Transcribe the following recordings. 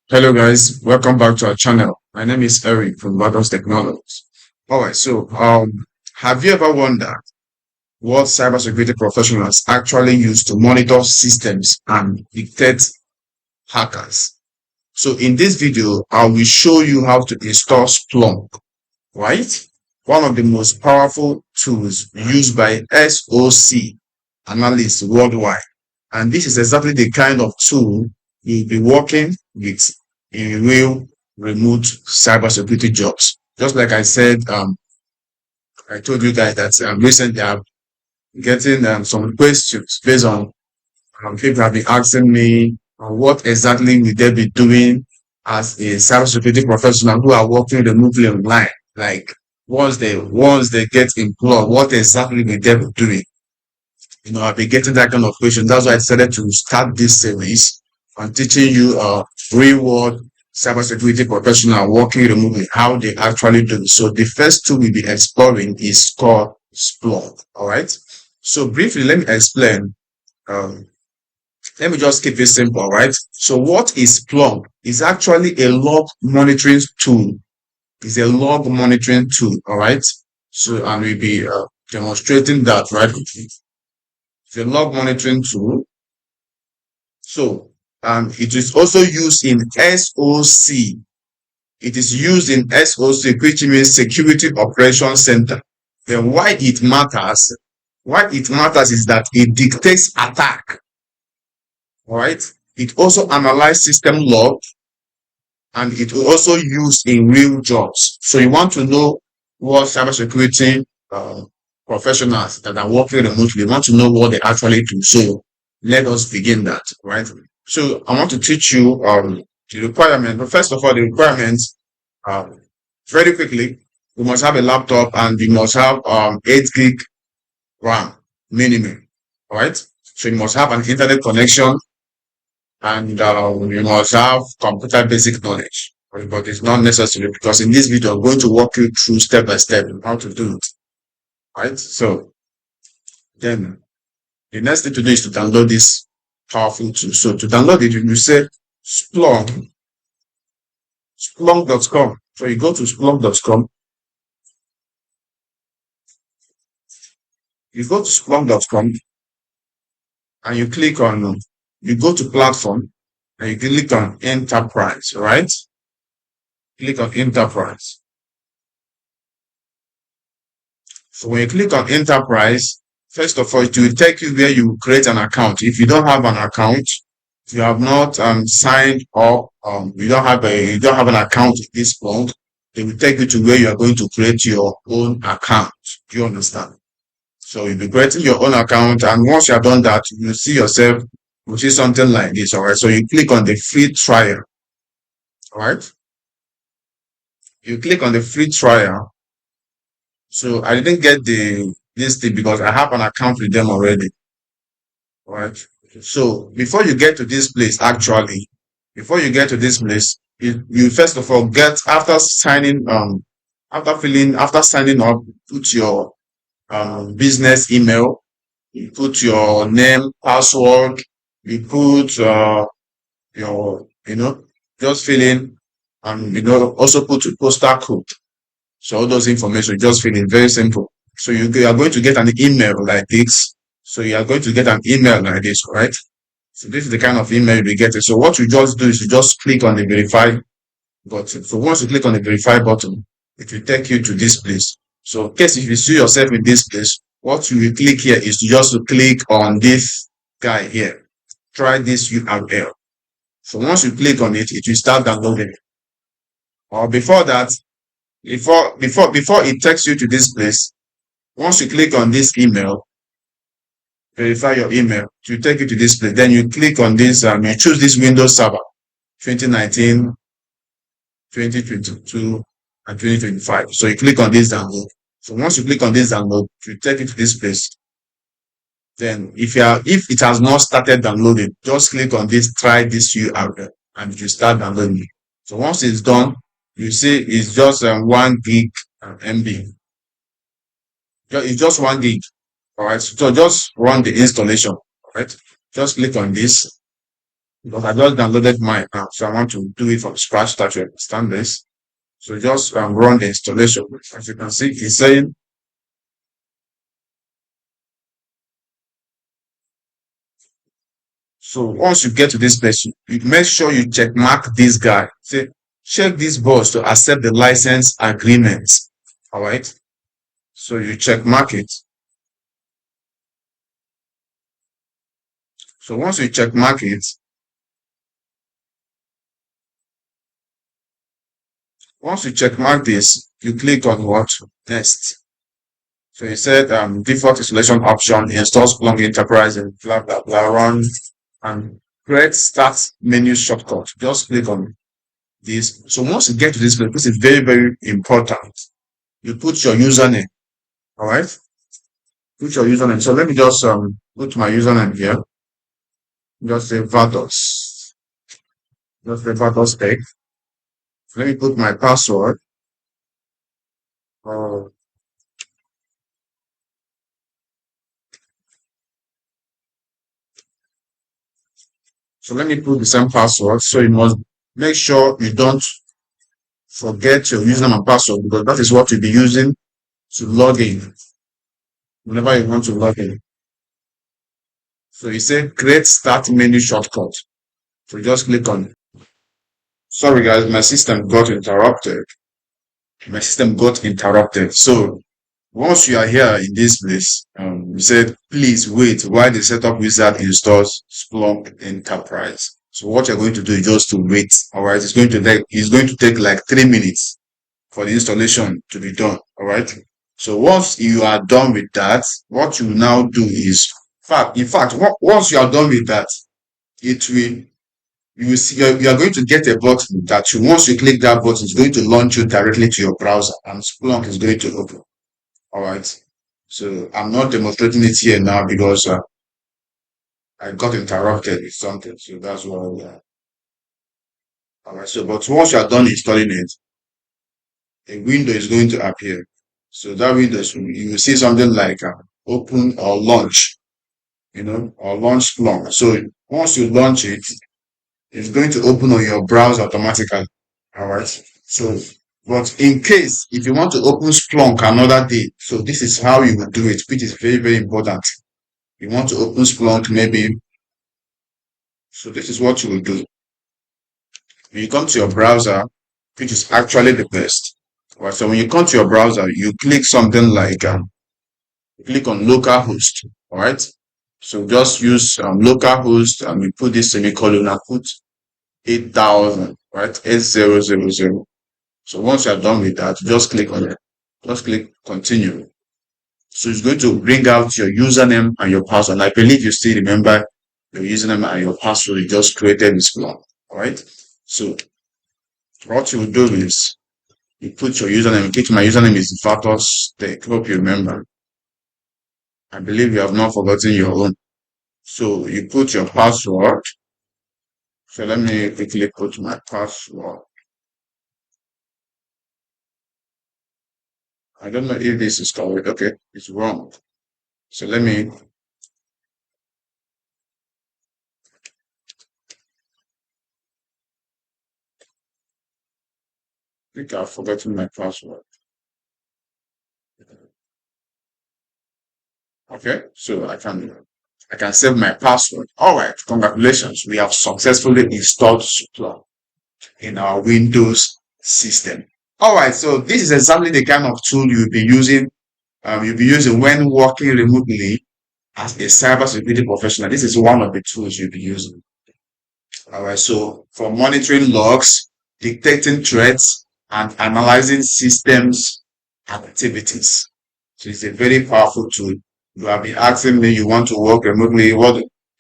Hello guys, welcome back to our channel. My name is Eric from Vathos Technologies. Alright, have you ever wondered what cybersecurity professionals actually use to monitor systems and detect hackers? So in this video, I will show you how to install Splunk, right? One of the most powerful tools used by SOC analysts worldwide. And this is exactly the kind of tool you'll be working with in real remote cybersecurity jobs. Just like I said, I told you guys that recently I'm getting some questions based on people have been asking me what exactly will they be doing as a cybersecurity professional who are working remotely online. Like once they get employed, what exactly will they be doing? I've been getting that kind of question. That's why I decided to start this series on teaching you real world cybersecurity professional working remotely, how they actually do it. So the first tool we'll be exploring is called Splunk. All right. So briefly, let me explain. Um, Let me just keep it simple, right? So what is Splunk? It's actually a log monitoring tool. It's a log monitoring tool, all right? So, and we'll be demonstrating that, right? It's a log monitoring tool. So, it is also used in SOC. It is used in SOC, which means Security Operations Center. Then why it matters? Why it matters is that it detects attack. All right. It also analyzes system log and it will also used in real jobs. So you want to know what cybersecurity professionals that are working remotely want to know what they actually do. So let us begin that, right? So I want to teach you the requirement. But first of all, the requirements very quickly. You must have a laptop and you must have 8 gig RAM minimum. All right. So you must have an internet connection and you must have computer basic knowledge. But it's not necessary because in this video, I'm going to walk you through step by step how to do it. Right? So then the next thing to do is to download this powerful tool. So to download it, you say Splunk, Splunk.com. So you go to Splunk.com, you go to Splunk.com and you go to platform and you click on enterprise, right? Click on enterprise. So when you click on enterprise, first of all, it will take you where you create an account. If you don't have an account, if you have not signed up, you don't have an account at this point, they will take you to where you are going to create your own account. Do you understand? So you'll be creating your own account, and once you have done that, you see yourself, you see something like this. All right. So you click on the free trial. All right. You click on the free trial. So I didn't get this thing because I have an account with them already. All right. So before you get to this place, actually, before you get to this place, you first of all get after signing up, put your business email, you put your name, password, you put your just fill in and also put your postal code. So all those information, just fill in, very simple. So you are going to get an email like this. So you are going to get an email like this, right? So this is the kind of email you get. So what you just do is you just click on the verify button. So once you click on the verify button, it will take you to this place. So in case if you see yourself in this place, what you will click here is just to click on this guy here. Try this URL. So once you click on it, it will start downloading. Or before that, before it takes you to this place, once you click on this email, verify your email, it will take you to this place. Then you click on this, you choose this Windows Server 2019, 2022, and 2025. So you click on this download. So once you click on this download, it will take you to this place. Then if it has not started downloading, just click on this, try this URL, and it will start downloading. So once it's done, you see it's just 1 gig MB. It's just 1 gig. All right. So just run the installation. All right. Just click on this. because I just downloaded mine now, so I want to do it from scratch, start to understand this. So just run the installation. As you can see, it's saying, so once you get to this place, you make sure you check mark this guy. Say, check this box to accept the license agreement. All right. So you check mark it. So once you check mark it, once you check mark this, you click on what? Next. So you said default installation option, install Splunk Enterprise and blah blah blah run and create start menu shortcut. Just click on this. So once you get to this place, this is very, very important. You put your username. All right. Put your username. So let me just put my username here. Just say Vathos. Just say Vathos tech. Let me put my password. Uh, so let me put the same password. So you must make sure you don't forget your username and password because that is what you'll be using to log in whenever you want to log in. So you say create start menu shortcut. So just click on it. Sorry guys, my system got interrupted. So once you are here in this place, you said, please wait while the setup wizard installs Splunk Enterprise. So what you're going to do is just to wait. All right. It's going to take like 3 minutes for the installation to be done. All right. So once you are done with that, what you now do is, once you are done with that, it will, you will see, you are going to get a button that once you click that button, it's going to launch you directly to your browser and Splunk is going to open. All right. So I'm not demonstrating it here now because I got interrupted with something. So that's why. All right. So, but once you are done installing it, a window is going to appear. So that window, you will see something like open or launch, or launch Splunk. So once you launch it, it's going to open on your browser automatically. All right. So, but in case if you want to open Splunk another day, so this is how you will do it, which is very, very important. You want to open Splunk maybe. So this is what you will do. When you come to your browser, which is actually the best. Right? So when you come to your browser, you click something like click on localhost. All right. So just use localhost and we put this semicolon and put 8,000, right? 8000. So once you're done with that, just click on it. Just click continue. So it's going to bring out your username and your password. And I believe you still remember your username and your password you just created in Splunk. All right. So what you will do is you put your username. In case my username is Vathos Tech. Hope you remember. I believe you have not forgotten your own. So you put your password. So let me quickly put my password. I don't know if this is correct. Okay, it's wrong. So let me. I think I've forgotten my password. Okay, so I can save my password. All right, congratulations. We have successfully installed Splunk in our Windows system. All right, so this is exactly the kind of tool you'll be using when working remotely as a cybersecurity professional. This is one of the tools you'll be using. All right, so for monitoring logs, detecting threats, and analyzing systems activities. So it's a very powerful tool. You have been asking me, you want to work remotely,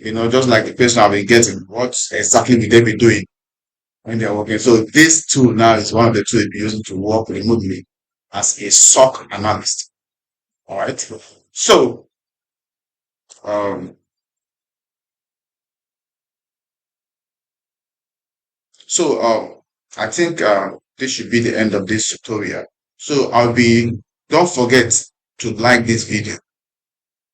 just like the person I've been getting, what exactly will they be doing when they're working? So this tool now is one of the tools you'll be using to work remotely as a SOC analyst. All right. So, um, so I think this should be the end of this tutorial. So don't forget to like this video,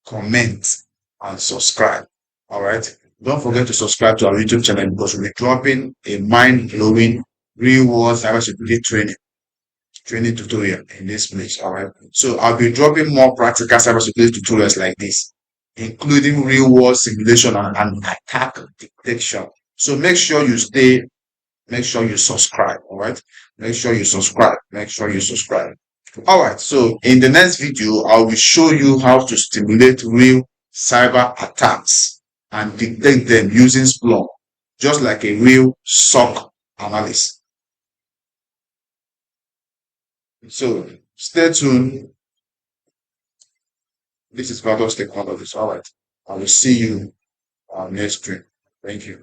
comment, and subscribe. All right. Don't forget to subscribe to our YouTube channel because we'll be dropping a mind-blowing real-world cybersecurity training tutorial in this place. All right. So I'll be dropping more practical cybersecurity tutorials like this, including real-world simulation and attack detection. So make sure you subscribe. All right. Make sure you subscribe. Make sure you subscribe. All right. So in the next video, I will show you how to stimulate real cyber attacks and detect them using Splunk, just like a real SOC analyst. So stay tuned. This is Vathos Technologies. All right. I will see you on next stream. Thank you.